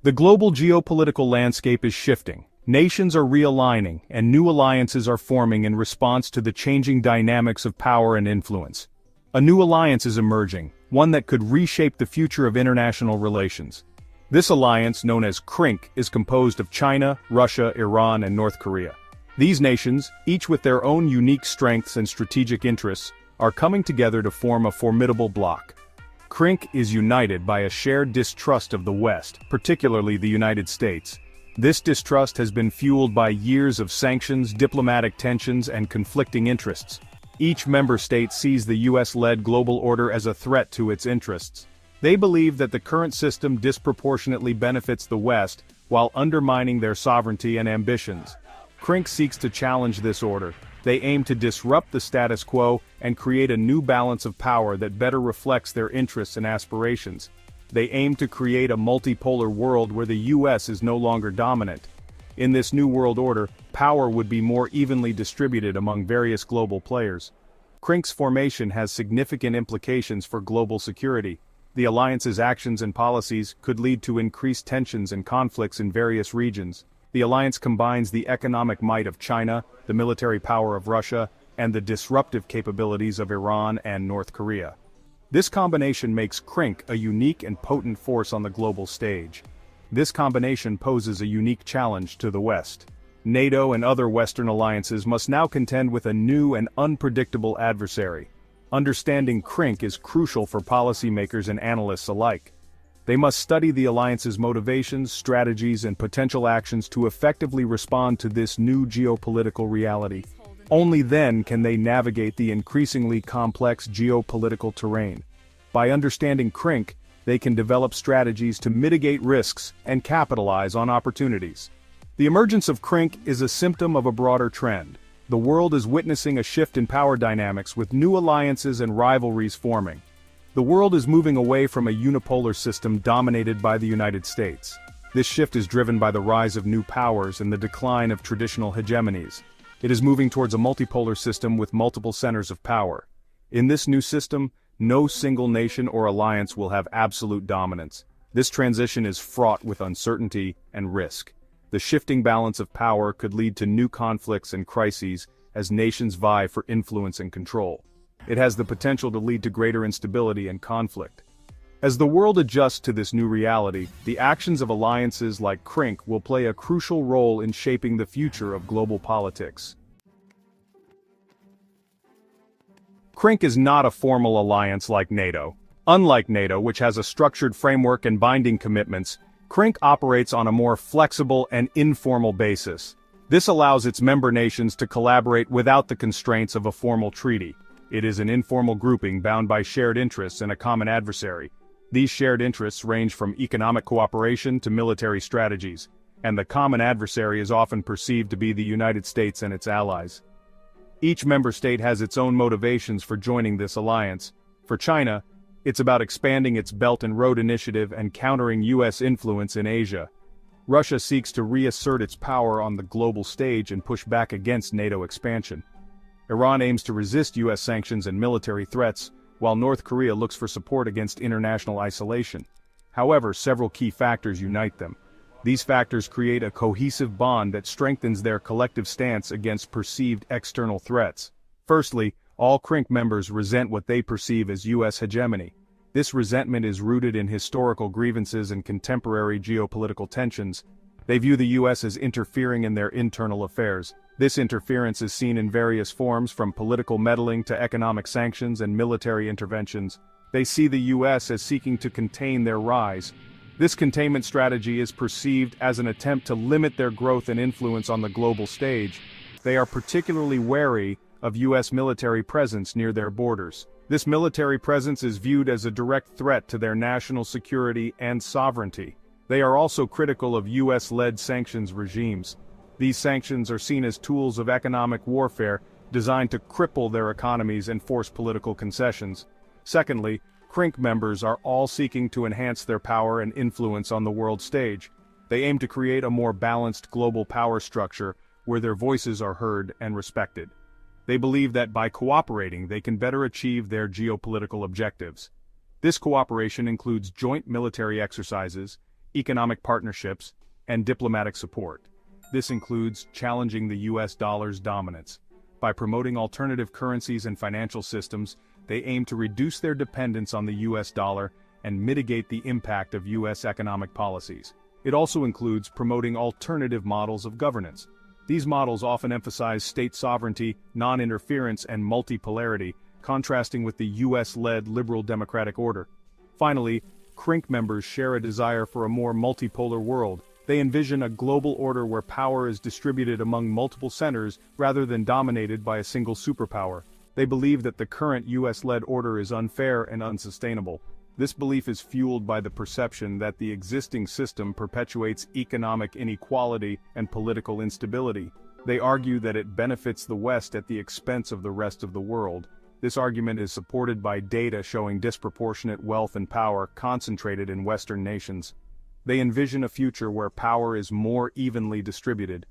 The global geopolitical landscape is shifting. Nations are realigning, and new alliances are forming in response to the changing dynamics of power and influence. A new alliance is emerging, one that could reshape the future of international relations. This alliance, known as CRINK, is composed of China, Russia, Iran, and North Korea. These nations, each with their own unique strengths and strategic interests, are coming together to form a formidable bloc. CRINK is united by a shared distrust of the West, particularly the United States. This distrust has been fueled by years of sanctions, diplomatic tensions, and conflicting interests. Each member state sees the US-led global order as a threat to its interests. They believe that the current system disproportionately benefits the West, while undermining their sovereignty and ambitions. CRINK seeks to challenge this order. They aim to disrupt the status quo and create a new balance of power that better reflects their interests and aspirations. They aim to create a multipolar world where the US is no longer dominant. In this new world order, power would be more evenly distributed among various global players. CRINK's formation has significant implications for global security. The alliance's actions and policies could lead to increased tensions and conflicts in various regions. The alliance combines the economic might of China, the military power of Russia, and the disruptive capabilities of Iran and North Korea. This combination makes CRINK a unique and potent force on the global stage. This combination poses a unique challenge to the West. NATO and other Western alliances must now contend with a new and unpredictable adversary. Understanding CRINK is crucial for policymakers and analysts alike. They must study the alliance's motivations, strategies, and potential actions to effectively respond to this new geopolitical reality. Only then can they navigate the increasingly complex geopolitical terrain. By understanding CRINK, they can develop strategies to mitigate risks and capitalize on opportunities. The emergence of CRINK is a symptom of a broader trend. The world is witnessing a shift in power dynamics with new alliances and rivalries forming. The world is moving away from a unipolar system dominated by the United States. This shift is driven by the rise of new powers and the decline of traditional hegemonies. It is moving towards a multipolar system with multiple centers of power. In this new system, no single nation or alliance will have absolute dominance. This transition is fraught with uncertainty and risk. The shifting balance of power could lead to new conflicts and crises as nations vie for influence and control. It has the potential to lead to greater instability and conflict. As the world adjusts to this new reality, the actions of alliances like CRINK will play a crucial role in shaping the future of global politics. CRINK is not a formal alliance like NATO. Unlike NATO, which has a structured framework and binding commitments, CRINK operates on a more flexible and informal basis. This allows its member nations to collaborate without the constraints of a formal treaty. It is an informal grouping bound by shared interests and a common adversary. These shared interests range from economic cooperation to military strategies, and the common adversary is often perceived to be the United States and its allies. Each member state has its own motivations for joining this alliance. For China, it's about expanding its Belt and Road Initiative and countering US influence in Asia. Russia seeks to reassert its power on the global stage and push back against NATO expansion. Iran aims to resist US sanctions and military threats, while North Korea looks for support against international isolation. However, several key factors unite them. These factors create a cohesive bond that strengthens their collective stance against perceived external threats. Firstly, all CRINK members resent what they perceive as US hegemony. This resentment is rooted in historical grievances and contemporary geopolitical tensions. They view the US as interfering in their internal affairs. This interference is seen in various forms, from political meddling to economic sanctions and military interventions. They see the US as seeking to contain their rise. This containment strategy is perceived as an attempt to limit their growth and influence on the global stage. They are particularly wary of US military presence near their borders. This military presence is viewed as a direct threat to their national security and sovereignty. They are also critical of US-led sanctions regimes. These sanctions are seen as tools of economic warfare designed to cripple their economies and force political concessions. Secondly, CRINK members are all seeking to enhance their power and influence on the world stage. They aim to create a more balanced global power structure where their voices are heard and respected. They believe that by cooperating they can better achieve their geopolitical objectives. This cooperation includes joint military exercises, economic partnerships, and diplomatic support. This includes challenging the US dollar's dominance. By promoting alternative currencies and financial systems, they aim to reduce their dependence on the US dollar and mitigate the impact of US economic policies. It also includes promoting alternative models of governance. These models often emphasize state sovereignty, non-interference, and multipolarity, contrasting with the US-led liberal democratic order. Finally, CRINK members share a desire for a more multipolar world. They envision a global order where power is distributed among multiple centers rather than dominated by a single superpower. They believe that the current US-led order is unfair and unsustainable. This belief is fueled by the perception that the existing system perpetuates economic inequality and political instability. They argue that it benefits the West at the expense of the rest of the world. This argument is supported by data showing disproportionate wealth and power concentrated in Western nations. They envision a future where power is more evenly distributed.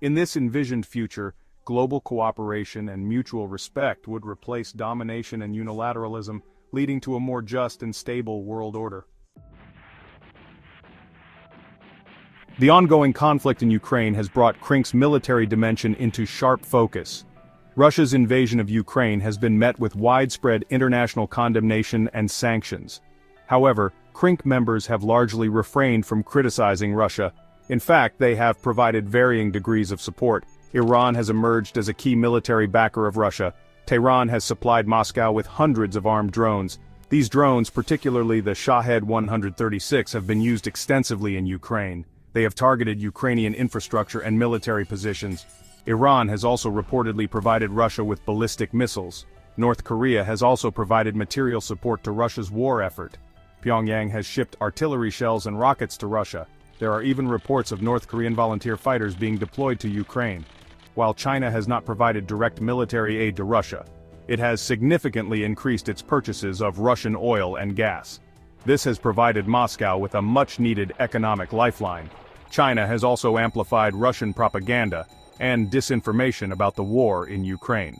In this envisioned future, global cooperation and mutual respect would replace domination and unilateralism, leading to a more just and stable world order. The ongoing conflict in Ukraine has brought CRINK's military dimension into sharp focus. Russia's invasion of Ukraine has been met with widespread international condemnation and sanctions. However, CRINK members have largely refrained from criticizing Russia. In fact, they have provided varying degrees of support. Iran has emerged as a key military backer of Russia. Tehran has supplied Moscow with hundreds of armed drones. These drones, particularly the Shahed 136, have been used extensively in Ukraine. They have targeted Ukrainian infrastructure and military positions. Iran has also reportedly provided Russia with ballistic missiles. North Korea has also provided material support to Russia's war effort. Pyongyang has shipped artillery shells and rockets to Russia. There are even reports of North Korean volunteer fighters being deployed to Ukraine. While China has not provided direct military aid to Russia, it has significantly increased its purchases of Russian oil and gas. This has provided Moscow with a much-needed economic lifeline. China has also amplified Russian propaganda and disinformation about the war in Ukraine.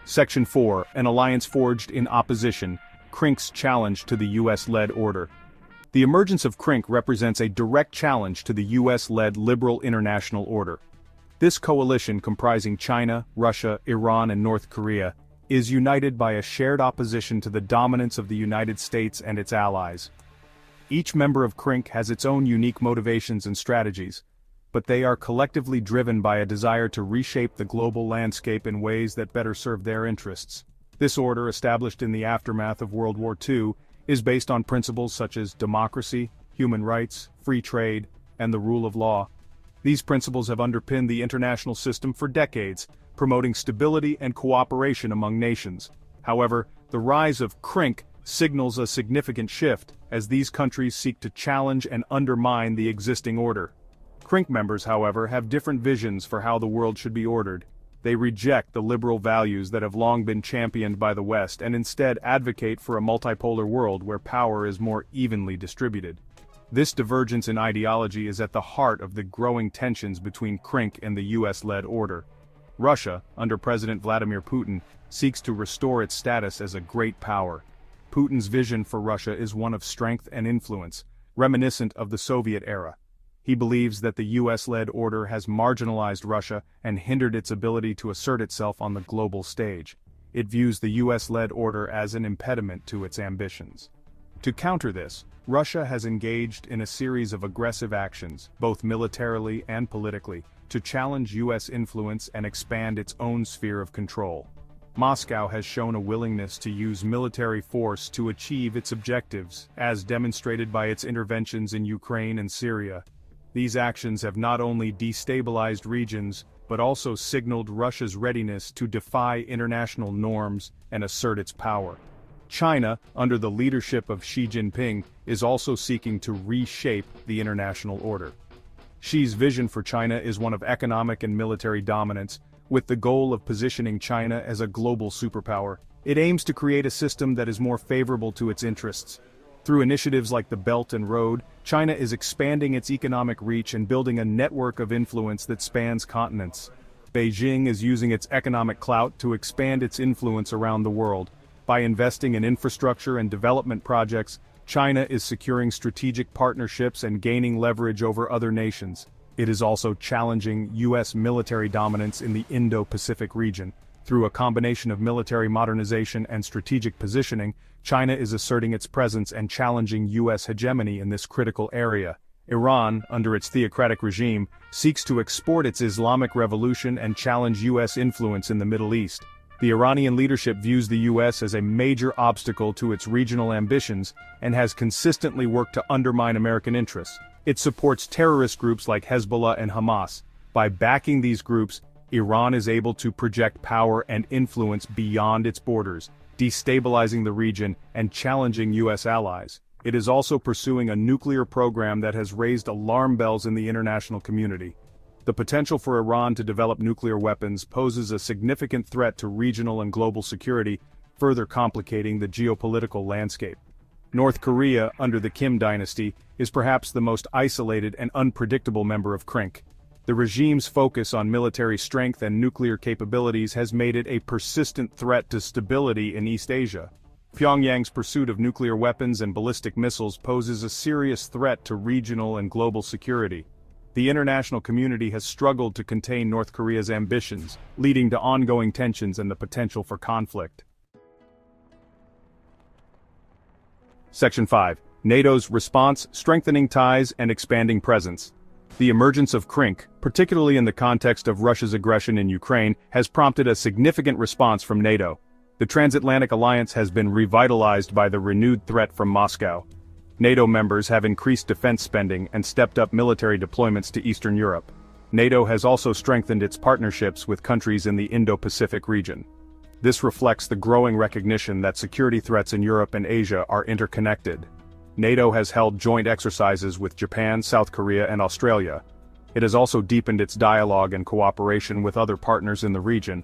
Section 4. An alliance forged in opposition, CRINK's challenge to the US-led order. The emergence of CRINK represents a direct challenge to the US-led liberal international order. This coalition, comprising China, Russia, Iran, and North Korea, is united by a shared opposition to the dominance of the United States and its allies. Each member of CRINK has its own unique motivations and strategies, but they are collectively driven by a desire to reshape the global landscape in ways that better serve their interests. This order, established in the aftermath of World War II, is based on principles such as democracy, human rights, free trade, and the rule of law. These principles have underpinned the international system for decades, promoting stability and cooperation among nations. However, the rise of CRINK signals a significant shift, as these countries seek to challenge and undermine the existing order. CRINK members, however, have different visions for how the world should be ordered. They reject the liberal values that have long been championed by the West and instead advocate for a multipolar world where power is more evenly distributed. This divergence in ideology is at the heart of the growing tensions between CRINK and the US-led order. Russia, under President Vladimir Putin, seeks to restore its status as a great power. Putin's vision for Russia is one of strength and influence, reminiscent of the Soviet era. He believes that the US-led order has marginalized Russia and hindered its ability to assert itself on the global stage. It views the US-led order as an impediment to its ambitions. To counter this, Russia has engaged in a series of aggressive actions, both militarily and politically, to challenge US influence and expand its own sphere of control. Moscow has shown a willingness to use military force to achieve its objectives, as demonstrated by its interventions in Ukraine and Syria. These actions have not only destabilized regions, but also signaled Russia's readiness to defy international norms and assert its power. China, under the leadership of Xi Jinping, is also seeking to reshape the international order. Xi's vision for China is one of economic and military dominance, with the goal of positioning China as a global superpower. It aims to create a system that is more favorable to its interests. Through initiatives like the Belt and Road, China is expanding its economic reach and building a network of influence that spans continents. Beijing is using its economic clout to expand its influence around the world. By investing in infrastructure and development projects, China is securing strategic partnerships and gaining leverage over other nations. It is also challenging U.S. military dominance in the Indo-Pacific region. Through a combination of military modernization and strategic positioning, China is asserting its presence and challenging U.S. hegemony in this critical area. Iran, under its theocratic regime, seeks to export its Islamic revolution and challenge U.S. influence in the Middle East. The Iranian leadership views the U.S. as a major obstacle to its regional ambitions and has consistently worked to undermine American interests. It supports terrorist groups like Hezbollah and Hamas. By backing these groups, Iran is able to project power and influence beyond its borders, destabilizing the region and challenging U.S. allies. It is also pursuing a nuclear program that has raised alarm bells in the international community. The potential for Iran to develop nuclear weapons poses a significant threat to regional and global security, further complicating the geopolitical landscape. North Korea, under the Kim dynasty, is perhaps the most isolated and unpredictable member of CRINK. The regime's focus on military strength and nuclear capabilities has made it a persistent threat to stability in East Asia. Pyongyang's pursuit of nuclear weapons and ballistic missiles poses a serious threat to regional and global security. The international community has struggled to contain North Korea's ambitions, leading to ongoing tensions and the potential for conflict. Section 5. NATO's response, strengthening ties and expanding presence. The emergence of CRINK, particularly in the context of Russia's aggression in Ukraine, has prompted a significant response from NATO. The transatlantic alliance has been revitalized by the renewed threat from Moscow. NATO members have increased defense spending and stepped up military deployments to Eastern Europe. NATO has also strengthened its partnerships with countries in the Indo-Pacific region. This reflects the growing recognition that security threats in Europe and Asia are interconnected. NATO has held joint exercises with Japan, South Korea, and Australia. It has also deepened its dialogue and cooperation with other partners in the region.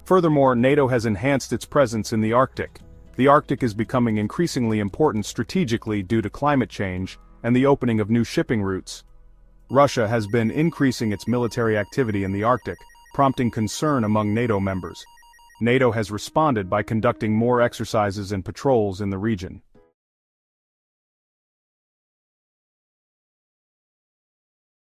Furthermore, NATO has enhanced its presence in the Arctic. The Arctic is becoming increasingly important strategically due to climate change and the opening of new shipping routes. Russia has been increasing its military activity in the Arctic, prompting concern among NATO members. NATO has responded by conducting more exercises and patrols in the region.